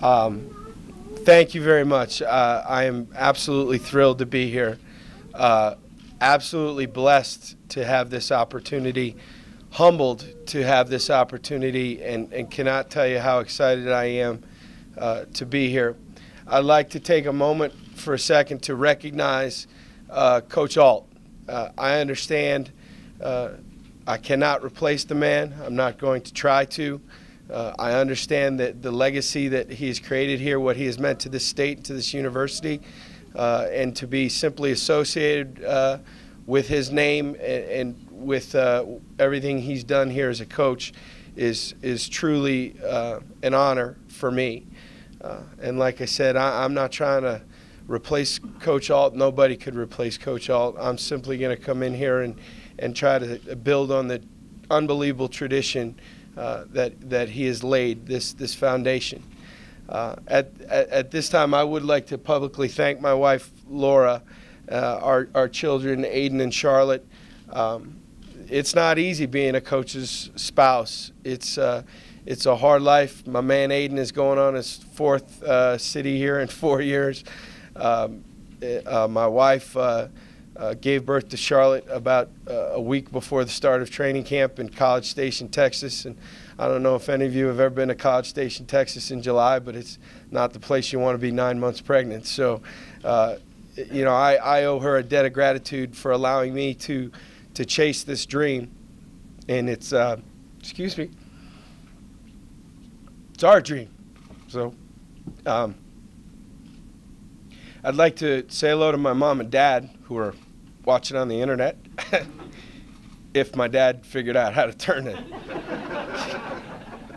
Thank you very much. I am absolutely thrilled to be here. Absolutely blessed to have this opportunity, humbled to have this opportunity, and cannot tell you how excited I am to be here. I'd like to take a moment for a second to recognize Coach Alt. I understand I cannot replace the man. I'm not going to try to. I understand that the legacy that he has created here, what he has meant to this state, to this university, and to be simply associated with his name and with everything he's done here as a coach is truly an honor for me. And like I said, I'm not trying to replace Coach Alt. Nobody could replace Coach Alt. I'm simply going to come in here and try to build on the unbelievable tradition that he has laid, this foundation. At this time, I would like to publicly thank my wife, Laura, our children, Aiden and Charlotte. It's not easy being a coach's spouse. It's a hard life. My man Aiden is going on his fourth city here in 4 years. My wife gave birth to Charlotte about a week before the start of training camp in College Station, Texas. And I don't know if any of you have ever been to College Station, Texas in July, but it's not the place you want to be 9 months pregnant. So, you know, I owe her a debt of gratitude for allowing me to chase this dream. And it's, excuse me, it's our dream. So, I'd like to say hello to my mom and dad who are watching on the internet. If my dad figured out how to turn the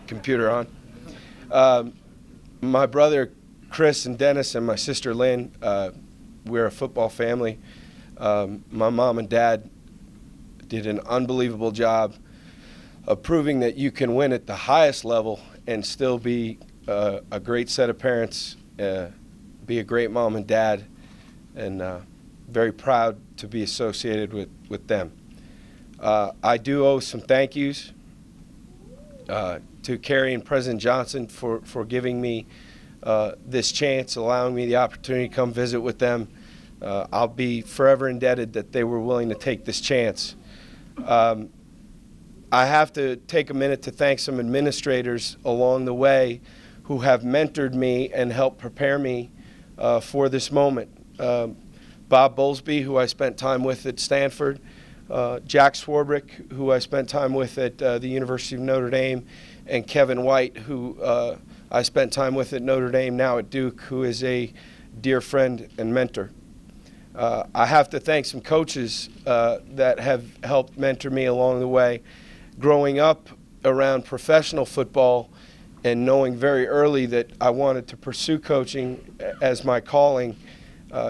computer on. My brother Chris and Dennis and my sister Lynn, we're a football family. My mom and dad did an unbelievable job of proving that you can win at the highest level and still be a great set of parents, be a great mom and dad, and very proud to be associated with them. I do owe some thank yous to Kerry and President Johnson for giving me this chance, allowing me the opportunity to come visit with them. I'll be forever indebted that they were willing to take this chance. I have to take a minute to thank some administrators along the way who have mentored me and helped prepare me for this moment. Bob Bowlesby, who I spent time with at Stanford, Jack Swarbrick, who I spent time with at the University of Notre Dame, and Kevin White, who I spent time with at Notre Dame, now at Duke, who is a dear friend and mentor. I have to thank some coaches that have helped mentor me along the way. Growing up around professional football and knowing very early that I wanted to pursue coaching as my calling,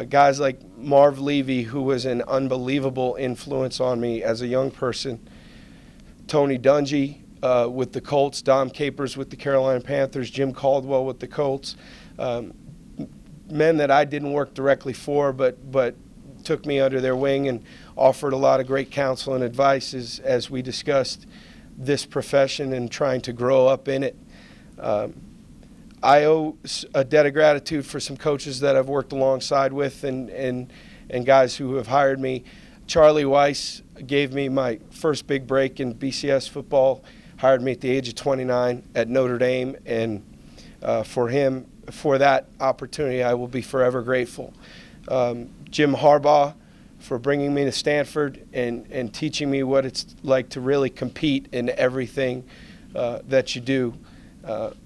guys like Marv Levy, who was an unbelievable influence on me as a young person, Tony Dungy with the Colts, Dom Capers with the Carolina Panthers, Jim Caldwell with the Colts, men that I didn't work directly for but took me under their wing and offered a lot of great counsel and advice as we discussed this profession and trying to grow up in it. I owe a debt of gratitude for some coaches that I've worked alongside with and guys who have hired me. Charlie Weiss gave me my first big break in BCS football, hired me at the age of 29 at Notre Dame, and for that opportunity I will be forever grateful. Jim Harbaugh for bringing me to Stanford and teaching me what it's like to really compete in everything that you do.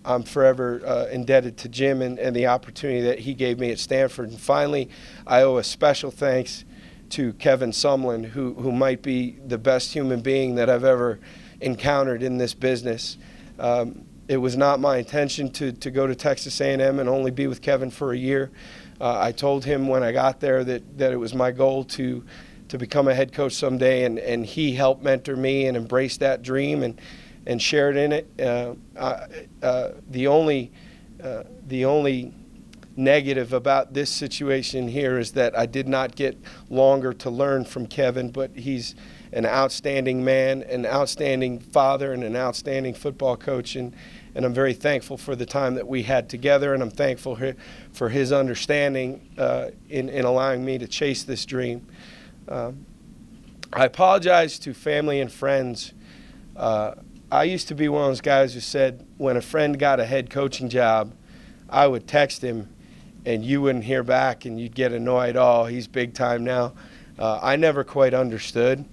I'm forever indebted to Jim and the opportunity that he gave me at Stanford. And finally, I owe a special thanks to Kevin Sumlin, who might be the best human being that I've ever encountered in this business. It was not my intention to go to Texas A&M and only be with Kevin for a year. I told him when I got there that it was my goal to become a head coach someday, and he helped mentor me and embrace that dream and shared in it. The only negative about this situation here is that I did not get longer to learn from Kevin, but he's an outstanding man, an outstanding father, and an outstanding football coach, and I'm very thankful for the time that we had together, and I'm thankful for his understanding in allowing me to chase this dream. I apologize to family and friends. I used to be one of those guys who said when a friend got a head coaching job, I would text him and you wouldn't hear back and you'd get annoyed. Oh, he's big time now. I never quite understood.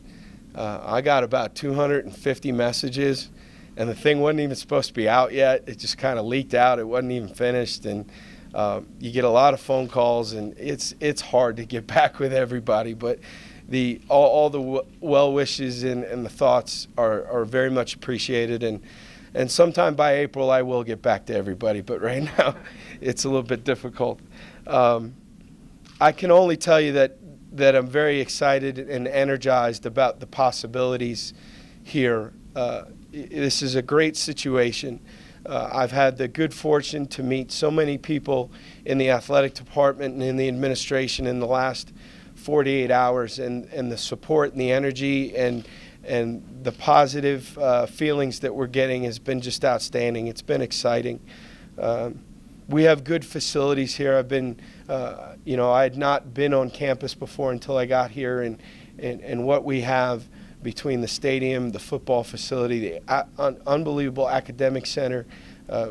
I got about 250 messages, and the thing wasn't even supposed to be out yet. It just kind of leaked out. It wasn't even finished, and you get a lot of phone calls, and it's hard to get back with everybody. But all the well wishes and the thoughts are very much appreciated, and sometime by April I will get back to everybody. But right now it's a little bit difficult. I can only tell you that I'm very excited and energized about the possibilities here. This is a great situation. I've had the good fortune to meet so many people in the athletic department and in the administration in the last 48 hours, and the support and the energy and the positive feelings that we're getting has been just outstanding. It's been exciting. We have good facilities here. I've been, I had not been on campus before until I got here, and what we have between the stadium, the football facility, the unbelievable academic center,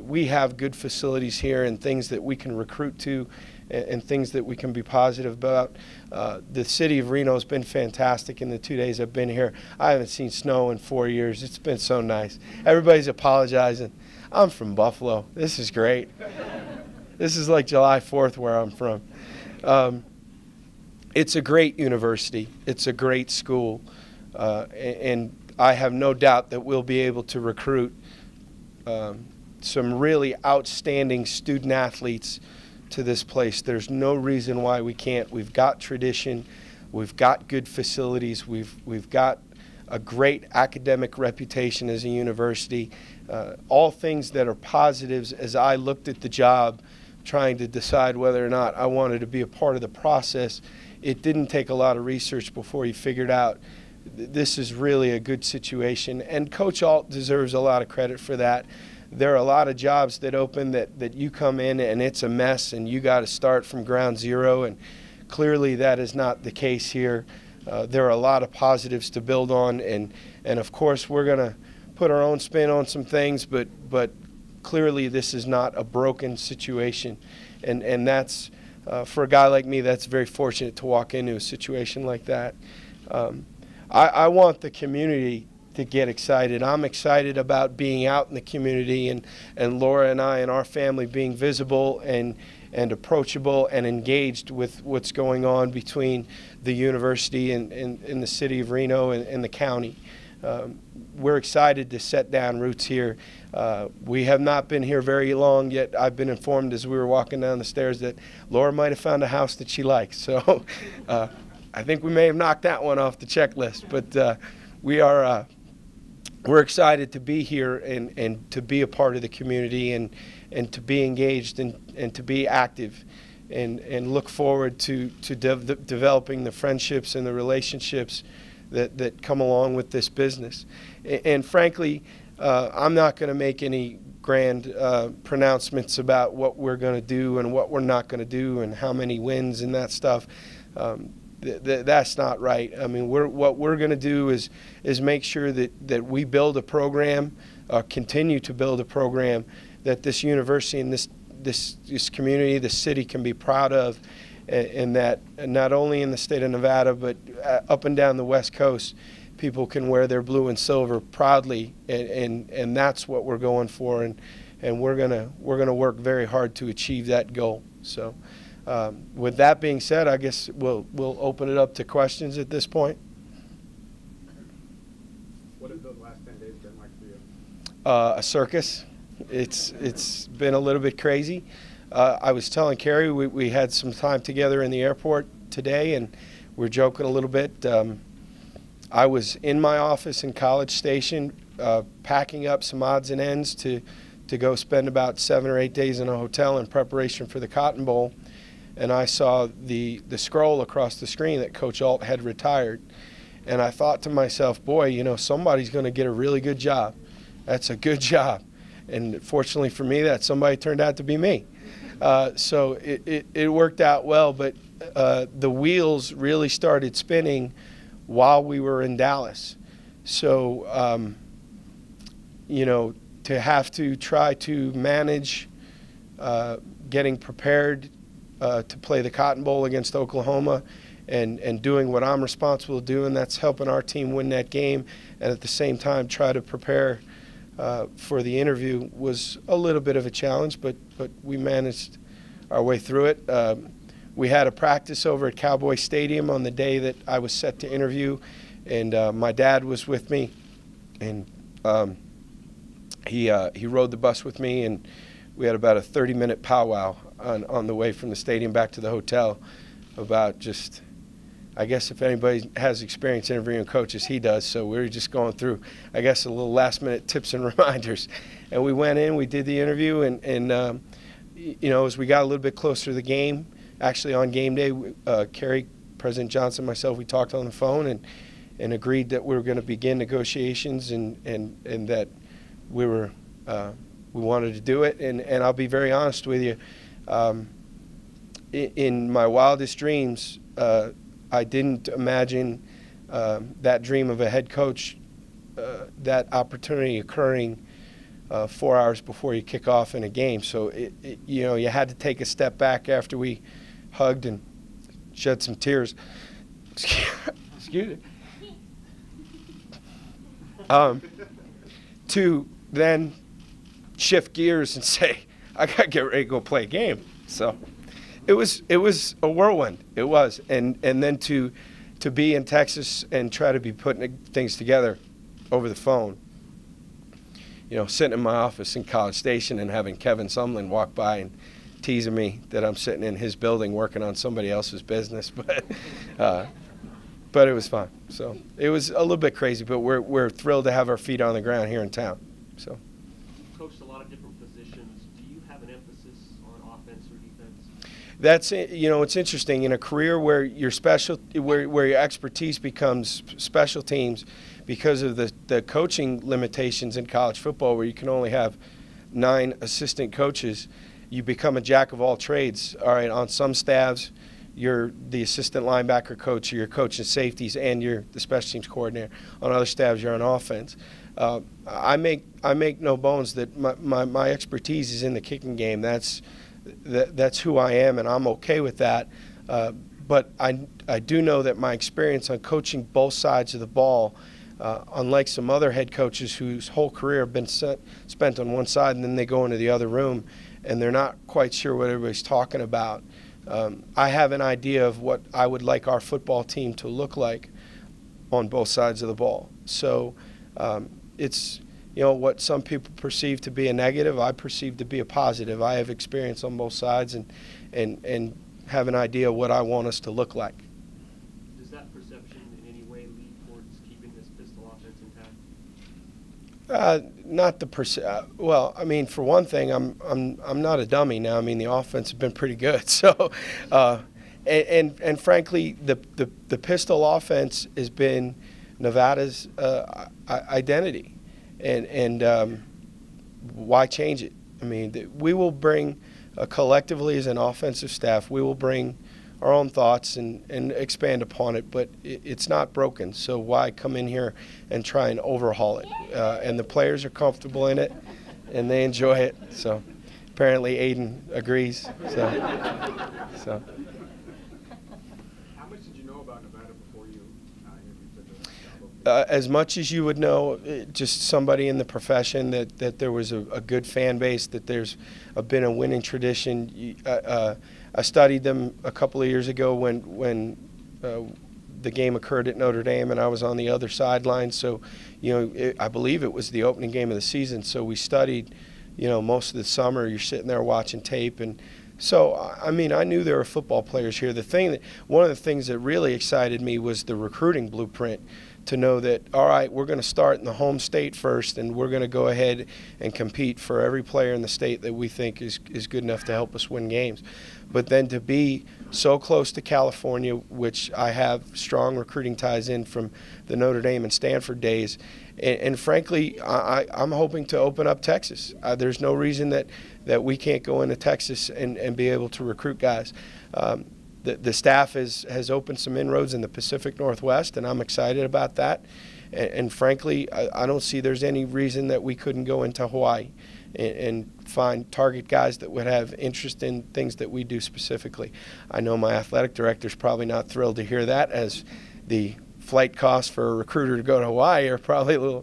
we have good facilities here and things that we can recruit to and things that we can be positive about. The city of Reno has been fantastic in the 2 days I've been here. I haven't seen snow in 4 years. It's been so nice. Everybody's apologizing. I'm from Buffalo. This is great. This is like July 4th where I'm from. It's a great university. It's a great school. And I have no doubt that we'll be able to recruit some really outstanding student athletes to this place. There's no reason why we can't. We've got tradition. We've got good facilities. We've got a great academic reputation as a university. All things that are positives. As I looked at the job, trying to decide whether or not I wanted to be a part of the process, it didn't take a lot of research before you figured out this is really a good situation. And Coach Alt deserves a lot of credit for that. There are a lot of jobs that open that you come in and it's a mess and you got to start from ground zero, and clearly that is not the case here. There are a lot of positives to build on, and of course we're going to put our own spin on some things, but clearly this is not a broken situation, and that's for a guy like me, that's very fortunate to walk into a situation like that. I want the community to get excited. I'm excited about being out in the community, and Laura and I and our family being visible and approachable and engaged with what's going on between the university and the city of Reno and the county. We're excited to set down roots here. We have not been here very long yet. I've been informed as we were walking down the stairs that Laura might have found a house that she likes. So I think we may have knocked that one off the checklist. But we're excited to be here and to be a part of the community and to be engaged and to be active and look forward to developing the friendships and the relationships that come along with this business. And frankly, I'm not going to make any grand pronouncements about what we're going to do and what we're not going to do and how many wins and that stuff. That's not right. I mean, what we're going to do is make sure that we build a program, continue to build a program that this university and this community, this city can be proud of, and that not only in the state of Nevada but up and down the West Coast, people can wear their blue and silver proudly, and that's what we're going for, and we're gonna work very hard to achieve that goal. So. With that being said, I guess we'll open it up to questions at this point. What have those last 10 days been like for you? A circus. It's been a little bit crazy. I was telling Carrie we had some time together in the airport today, and we're joking a little bit. I was in my office in College Station packing up some odds and ends to go spend about 7 or 8 days in a hotel in preparation for the Cotton Bowl. And I saw the scroll across the screen that Coach Alt had retired. And I thought to myself, boy, somebody's going to get a really good job. That's a good job. And fortunately for me, that somebody turned out to be me. So it worked out well, but the wheels really started spinning while we were in Dallas. So, you know, to have to try to manage getting prepared to play the Cotton Bowl against Oklahoma and doing what I'm responsible to do, and that's helping our team win that game, and at the same time try to prepare for the interview was a little bit of a challenge, but we managed our way through it. We had a practice over at Cowboy Stadium on the day that I was set to interview, and my dad was with me, and he rode the bus with me, and we had about a 30-minute powwow on the way from the stadium back to the hotel about just, I guess if anybody has experience interviewing coaches, he does. So we were just going through, I guess, a little last-minute tips and reminders. And we went in, we did the interview, and you know, as we got a little bit closer to the game, actually on game day, Kerry, President Johnson, myself, we talked on the phone and agreed that we were going to begin negotiations and that we wanted to do it. And I'll be very honest with you, in my wildest dreams, I didn't imagine that dream of a head coach, that opportunity occurring 4 hours before you kick off in a game. So, you know, you had to take a step back after we hugged and shed some tears. Excuse me. To then shift gears and say, I got to get ready to go play a game. So it was a whirlwind. It was. And then to be in Texas and try to be putting things together over the phone. You know, sitting in my office in College Station and having Kevin Sumlin walk by and teasing me that I'm sitting in his building working on somebody else's business. But it was fun. So it was a little bit crazy, but we're thrilled to have our feet on the ground here in town. So. Coached a lot of different positions. Do you have an emphasis on offense or defense? That's, you know, it's interesting in a career where your where your expertise becomes special teams because of the coaching limitations in college football, where you can only have 9 assistant coaches. You become a jack of all trades. All right, on some staffs, you're the assistant linebacker coach, or you're coaching safeties, and you're the special teams coordinator. On other staffs, you're on offense. I make no bones that my expertise is in the kicking game. That's who I am, and I'm okay with that. But I do know that my experience on coaching both sides of the ball, unlike some other head coaches whose whole career have been spent on one side and then they go into the other room and they're not quite sure what everybody's talking about. I have an idea of what I would like our football team to look like on both sides of the ball. So it's, you know, what some people perceive to be a negative, I perceive to be a positive. I have experience on both sides and have an idea of what I want us to look like. Does that perception in any way lead towards keeping this pistol offense intact? Not the well, I mean, for one thing, I'm not a dummy now. I mean, the offense has been pretty good. So, and frankly, the pistol offense has been Nevada's identity, and why change it? I mean, we will bring collectively as an offensive staff, we will bring our own thoughts and expand upon it, but it's not broken, so why come in here and try and overhaul it? And the players are comfortable in it, and they enjoy it, so apparently Aiden agrees. So. How much did you know about Nevada before you interviewed for the job? As much as you would know, just somebody in the profession, that there was a good fan base, that there's been a winning tradition. I studied them a couple of years ago when the game occurred at Notre Dame, and I was on the other sideline. So, you know, I believe it was the opening game of the season. So we studied, you know, most of the summer. You're sitting there watching tape, and so I mean, I knew there were football players here. One of the things that really excited me was the recruiting blueprint. To know that, all right, we're going to start in the home state first, and we're going to go ahead and compete for every player in the state that we think is good enough to help us win games. But then to be so close to California, which I have strong recruiting ties in from the Notre Dame and Stanford days, And frankly, I'm hoping to open up Texas. There's no reason that we can't go into Texas and be able to recruit guys. The staff has opened some inroads in the Pacific Northwest, and I'm excited about that. And frankly, I don't see there's any reason that we couldn't go into Hawaii and find target guys that would have interest in things that we do specifically. I know my athletic director's probably not thrilled to hear that, as the flight costs for a recruiter to go to Hawaii are probably a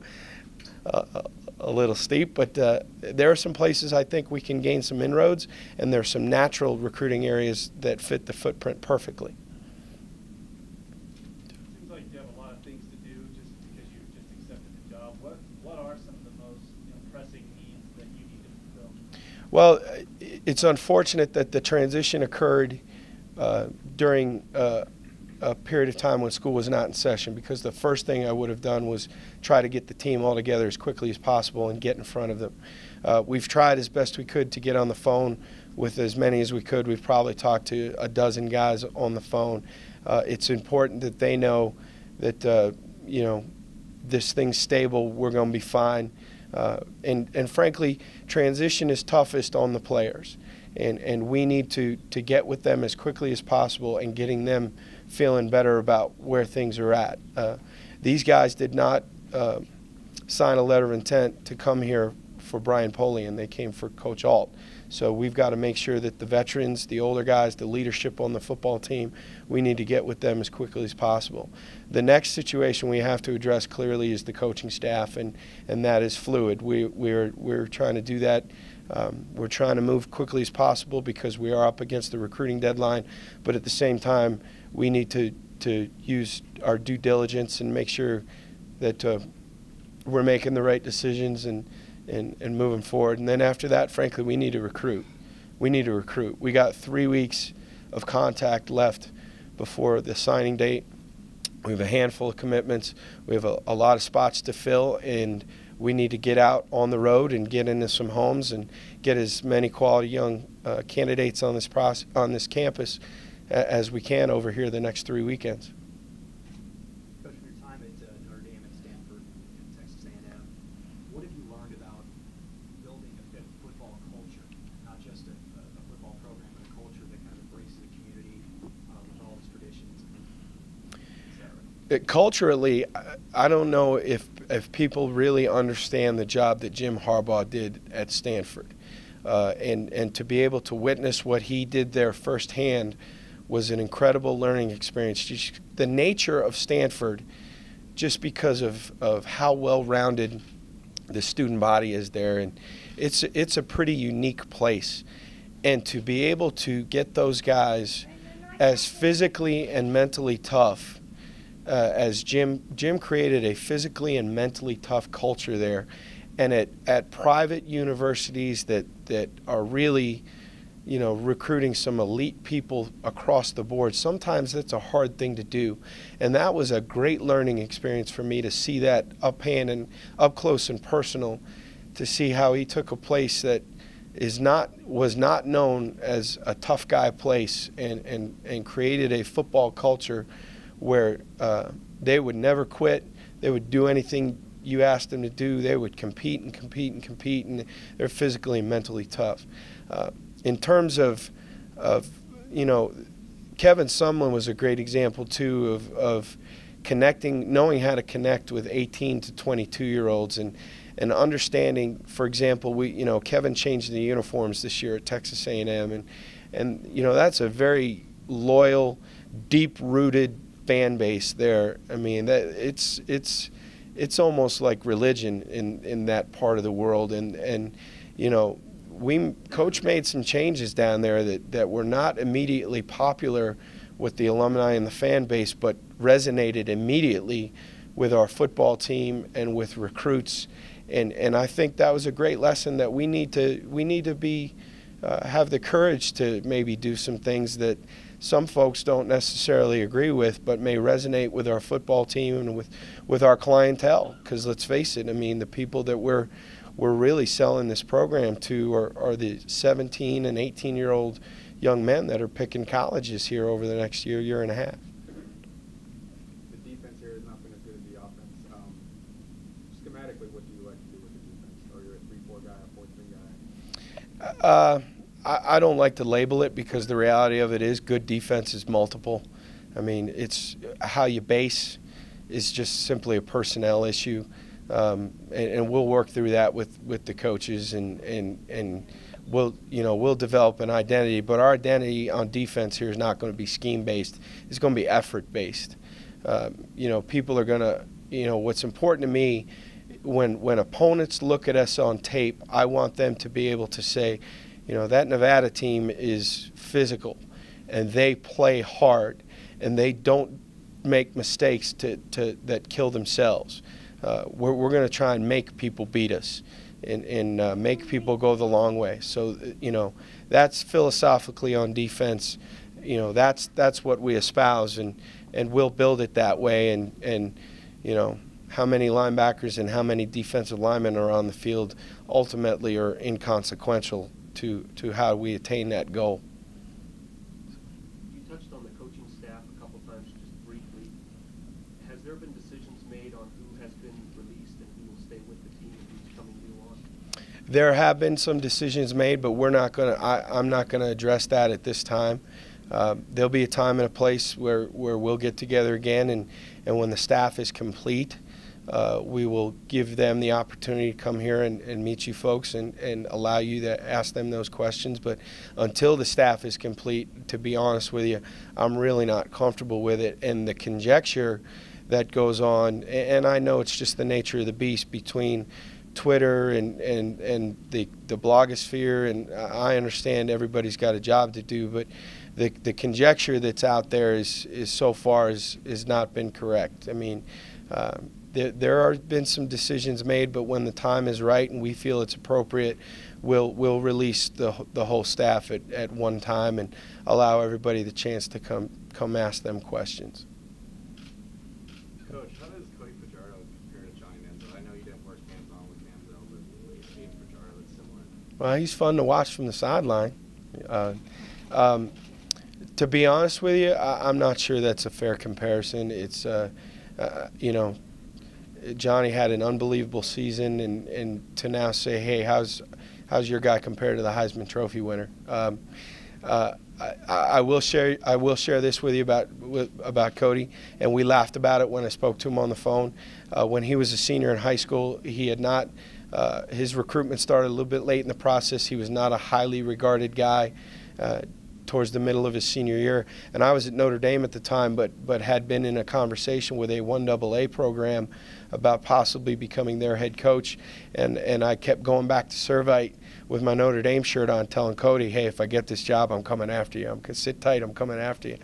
little steep, but there are some places I think we can gain some inroads, and there's some natural recruiting areas that fit the footprint perfectly. Seems like you have a lot of things to do just because you just accepted the job. What are some of the most pressing needs that you need to fulfill? Well, it's unfortunate that the transition occurred during a period of time when school was not in session, because the first thing I would have done was try to get the team all together as quickly as possible and get in front of them. We've tried as best we could to get on the phone with as many as we could. We've probably talked to a dozen guys on the phone. It's important that they know that this thing's stable, we're going to be fine. And frankly, transition is toughest on the players. And we need to get with them as quickly as possible and getting them feeling better about where things are at. These guys did not sign a letter of intent to come here for Brian Polian. They came for Coach Alt. So we've got to make sure that the veterans, the older guys, the leadership on the football team, we need to get with them as quickly as possible. The next situation we have to address clearly is the coaching staff, and that is fluid. We're trying to do that. We're trying to move quickly as possible because we are up against the recruiting deadline, but at the same time, we need to use our due diligence and make sure that we're making the right decisions and moving forward. And then after that, frankly, we need to recruit. We need to recruit. We got 3 weeks of contact left before the signing date. We have a handful of commitments. We have a lot of spots to fill, and we need to get out on the road and get into some homes and get as many quality young candidates on this campus as we can over here the next 3 weekends. Coach, from your time at Notre Dame and Stanford and Texas A&M, what have you learned about building a football culture, not just a football program, but a culture that kind of embraces the community with all its traditions, et cetera? Culturally, I don't know if people really understand the job that Jim Harbaugh did at Stanford. And to be able to witness what he did there firsthand was an incredible learning experience. Just the nature of Stanford, just because of how well-rounded the student body is there, and it's a pretty unique place. And to be able to get those guys as physically and mentally tough as Jim created a physically and mentally tough culture there, and at private universities that are really recruiting some elite people across the board. Sometimes that's a hard thing to do, and that was a great learning experience for me to see that up close and personal, to see how he took a place that was not known as a tough guy place and created a football culture where they would never quit. They would do anything you asked them to do. They would compete and compete and compete, and they're physically and mentally tough. In terms of Kevin Sumlin was a great example too of connecting, knowing how to connect with 18 to 22-year-olds and understanding. For example, Kevin changed the uniforms this year at Texas A&M, and that's a very loyal, deep-rooted fan base there. I mean, it's almost like religion in that part of the world, and Coach made some changes down there that were not immediately popular with the alumni and the fan base, but resonated immediately with our football team and with recruits, and I think that was a great lesson that we need to be have the courage to maybe do some things that some folks don't necessarily agree with, but may resonate with our football team and with our clientele. Because let's face it, I mean, the people that we're really selling this program to are the 17 and 18-year-old young men that are picking colleges here over the next year and a half. The defense here has not been as good as the offense. I don't like to label it, because the reality of it is good defense is multiple. I mean, it's how you base is just simply a personnel issue, and we'll work through that with the coaches, and we'll develop an identity. But our identity on defense here is not going to be scheme based. It's going to be effort based. People are going to, what's important to me when opponents look at us on tape, I want them to be able to say, that Nevada team is physical, and they play hard, and they don't make mistakes that kill themselves. We're going to try and make people beat us, and make people go the long way. So, that's philosophically on defense. That's what we espouse, and we'll build it that way. And how many linebackers and how many defensive linemen are on the field ultimately are inconsequential to how we attain that goal. You touched on the coaching staff a couple times just briefly. Has there been decisions made on who has been released and who will stay with the team and who's coming new on? There have been some decisions made, but I'm not going to address that at this time. There'll be a time and a place where we'll get together again, and when the staff is complete, we will give them the opportunity to come here and meet you folks and allow you to ask them those questions. But until the staff is complete, to be honest with you, I'm really not comfortable with it. And the conjecture that goes on, and I know it's just the nature of the beast between Twitter and the blogosphere, and I understand everybody's got a job to do, but the conjecture that's out there is so far has not been correct. I mean, there have been some decisions made, but when the time is right and we feel it's appropriate, we'll release the whole staff at one time and allow everybody the chance to come ask them questions. Coach, how does Cody Fajardo compare to Johnny Manziel? I know you didn't work hands-on with Manziel, but what do you see in Fajardo that's similar? Well, he's fun to watch from the sideline. To be honest with you, I'm not sure that's a fair comparison. It's, Johnny had an unbelievable season, and to now say, hey, how's your guy compared to the Heisman Trophy winner? I will share this with you about Cody, and we laughed about it when I spoke to him on the phone. When he was a senior in high school, he had not. His recruitment started a little bit late in the process. He was not a highly regarded guy towards the middle of his senior year, and I was at Notre Dame at the time, but had been in a conversation with a 1AA program about possibly becoming their head coach, and I kept going back to Servite with my Notre Dame shirt on, telling Cody, hey, if I get this job, I'm coming after you. Sit tight, I'm coming after you.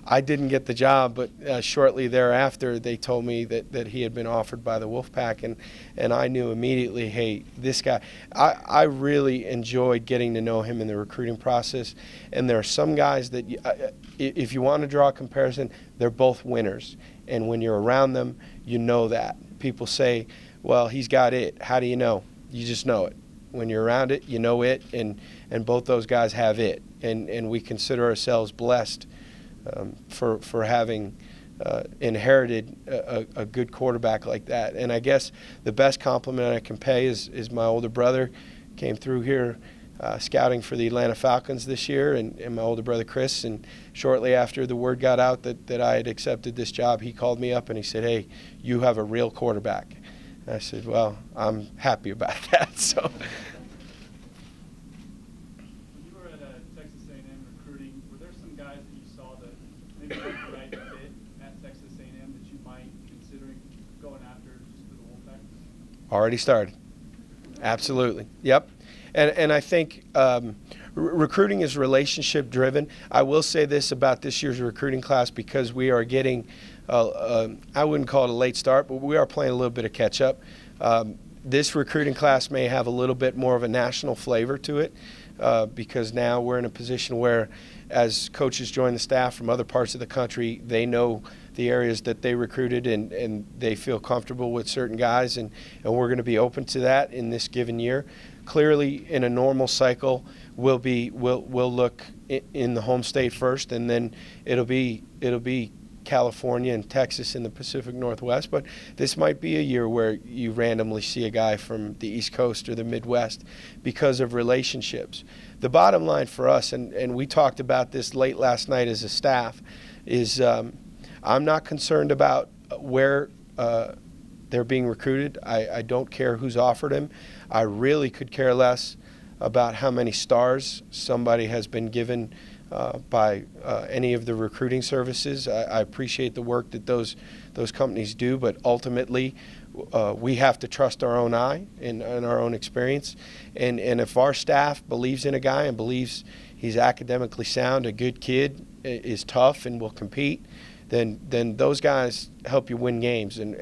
I didn't get the job, but shortly thereafter, they told me that he had been offered by the Wolfpack, and I knew immediately, hey, this guy, I really enjoyed getting to know him in the recruiting process. And there are some guys that, if you want to draw a comparison, they're both winners. And when you're around them, you know that. People say, well, he's got it. How do you know? You just know it. When you're around it, you know it, and both those guys have it. And we consider ourselves blessed for having inherited a good quarterback like that. And I guess the best compliment I can pay is my older brother came through here scouting for the Atlanta Falcons this year, and my older brother Chris, and shortly after the word got out that I had accepted this job, he called me up and he said, hey, you have a real quarterback. And I said, well, I'm happy about that. So. Right fit at Texas A&M that you might be considering going after just for the Wolfpack? Already started. Absolutely. Yep. And I think recruiting is relationship driven. I will say this about this year's recruiting class, because we are getting, I wouldn't call it a late start, but we are playing a little bit of catch up. This recruiting class may have a little bit more of a national flavor to it, because now we're in a position where, as coaches join the staff from other parts of the country, they know the areas that they recruited, and they feel comfortable with certain guys, and we're going to be open to that in this given year. Clearly, in a normal cycle, we'll look in the home state first, and then it'll be California and Texas in the Pacific Northwest, but this might be a year where you randomly see a guy from the East Coast or the Midwest because of relationships. The bottom line for us, and we talked about this late last night as a staff, is I'm not concerned about where they're being recruited. I don't care who's offered him. I really could care less about how many stars somebody has been given by any of the recruiting services. I appreciate the work that those companies do, but ultimately we have to trust our own eye and our own experience. And if our staff believes in a guy and believes he's academically sound, a good kid, is tough and will compete, then those guys help you win games. And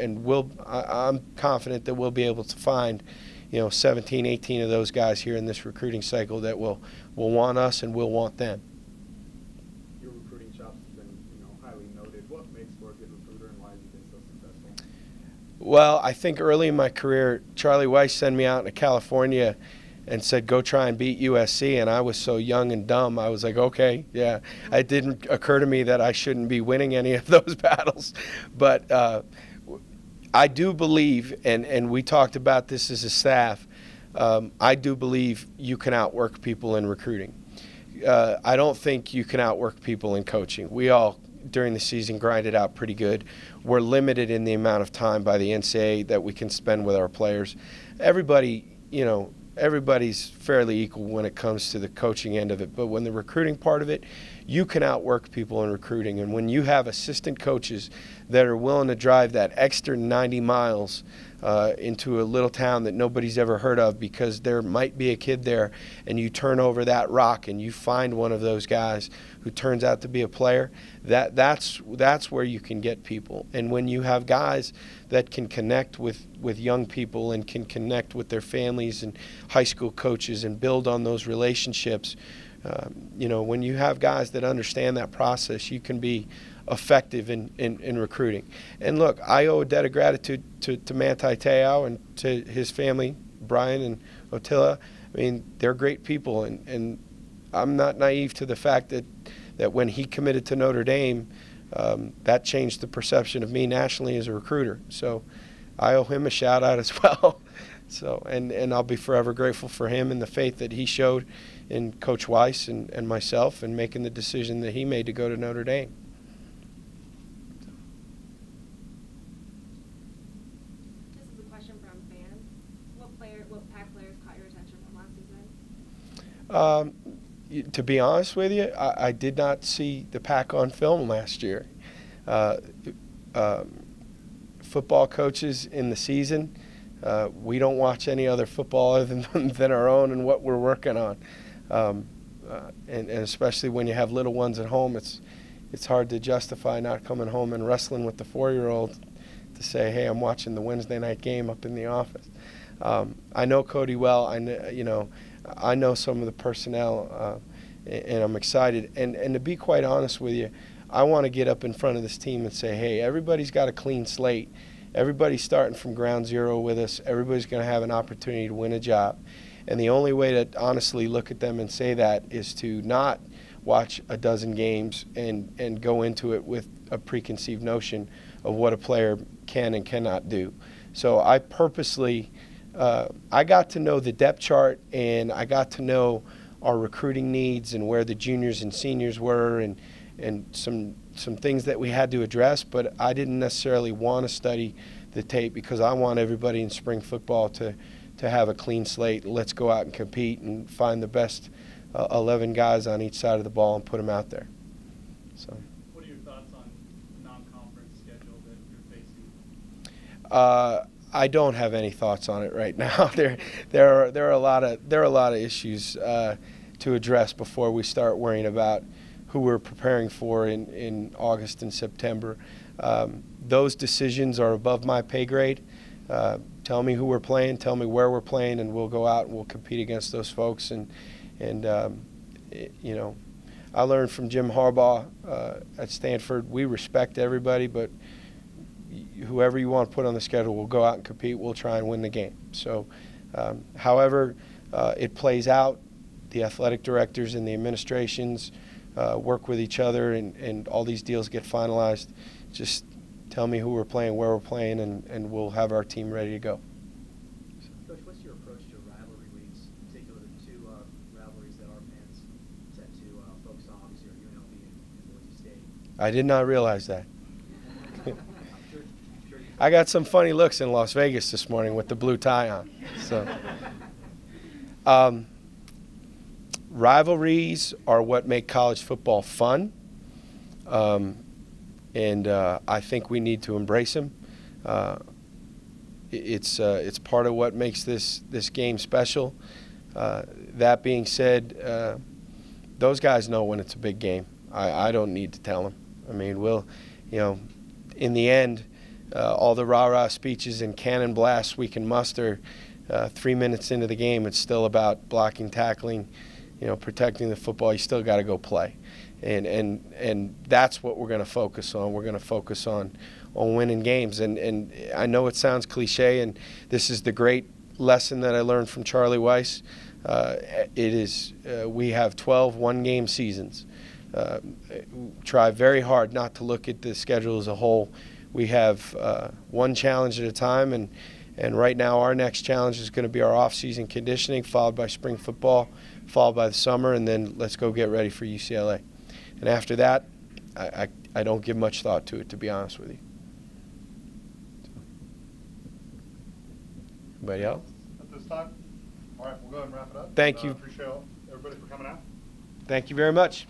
I'm confident that we'll be able to find 17, 18 of those guys here in this recruiting cycle that will want us and will want them. Your recruiting chops have been, highly noted. What makes for a good recruiter, and why have you been so successful? Well, I think early in my career, Charlie Weiss sent me out to California and said, go try and beat USC, and I was so young and dumb, I was like, okay, yeah. It didn't occur to me that I shouldn't be winning any of those battles. But I do believe, and we talked about this as a staff, I do believe you can outwork people in recruiting. I don't think you can outwork people in coaching. We all, during the season, grind it out pretty good. We're limited in the amount of time by the NCAA that we can spend with our players. Everybody, everybody's fairly equal when it comes to the coaching end of it. But when the recruiting part of it, you can outwork people in recruiting. And when you have assistant coaches that are willing to drive that extra 90 miles into a little town that nobody's ever heard of because there might be a kid there, and you turn over that rock and you find one of those guys who turns out to be a player, that's where you can get people. And when you have guys that can connect with young people and can connect with their families and high school coaches and build on those relationships, when you have guys that understand that process, you can be effective in recruiting. And look, I owe a debt of gratitude to Manti Te'o and to his family, Brian and Otilla. I mean, they're great people, and I'm not naive to the fact that when he committed to Notre Dame, that changed the perception of me nationally as a recruiter. So I owe him a shout out as well. So and I'll be forever grateful for him and the faith that he showed in Coach Weiss and myself in making the decision that he made to go to Notre Dame. This is a question from fans. What Pac players caught your attention from last season? To be honest with you, I did not see the Pac on film last year. Football coaches in the season, we don't watch any other football other than our own and what we're working on. And especially when you have little ones at home, it's hard to justify not coming home and wrestling with the 4-year-old to say, hey, I'm watching the Wednesday night game up in the office. I know Cody well. I know some of the personnel, and I'm excited. And to be quite honest with you, I want to get up in front of this team and say, hey, everybody's got a clean slate. Everybody's starting from ground zero with us. Everybody's going to have an opportunity to win a job. And the only way to honestly look at them and say that is to not watch a dozen games and go into it with a preconceived notion of what a player can and cannot do. So I purposely I got to know the depth chart, and I got to know our recruiting needs and where the juniors and seniors were and some things that we had to address, but I didn't necessarily want to study the tape because I want everybody in spring football to have a clean slate. Let's go out and compete and find the best 11 guys on each side of the ball and put them out there. So. What are your thoughts on the non-conference schedule that you're facing? I don't have any thoughts on it right now. There are a lot of issues to address before we start worrying about who we're preparing for in August and September. Those decisions are above my pay grade. Tell me who we're playing, tell me where we're playing, and we'll go out and we'll compete against those folks. I learned from Jim Harbaugh at Stanford, we respect everybody, but whoever you want to put on the schedule, we'll go out and compete. We'll try and win the game. So, however it plays out, the athletic directors and the administrations work with each other, and all these deals get finalized. Just tell me who we're playing, where we're playing, and we'll have our team ready to go. Coach, what's your approach to rivalry weeks, in particular the two rivalries that our fans tend to focus on, obviously, are UNLV and Boise State? I did not realize that. I got some funny looks in Las Vegas this morning with the blue tie on. So, rivalries are what make college football fun, and I think we need to embrace them. It's part of what makes this game special. That being said, those guys know when it's a big game. I don't need to tell them. I mean, in the end, all the rah-rah speeches and cannon blasts we can muster 3 minutes into the game, it's still about blocking, tackling, protecting the football. You still got to go play, and that's what we're going to focus on. We're going to focus on winning games. And I know it sounds cliche, and this is the great lesson that I learned from Charlie Weiss. We have 12 one-game seasons. Try very hard not to look at the schedule as a whole. We have one challenge at a time, and right now our next challenge is going to be our off-season conditioning, followed by spring football, followed by the summer, and then let's go get ready for UCLA. And after that, I don't give much thought to it, to be honest with you. Anybody else? At this time? All right, we'll go ahead and wrap it up. Thank you. Appreciate everybody for coming out. Thank you very much.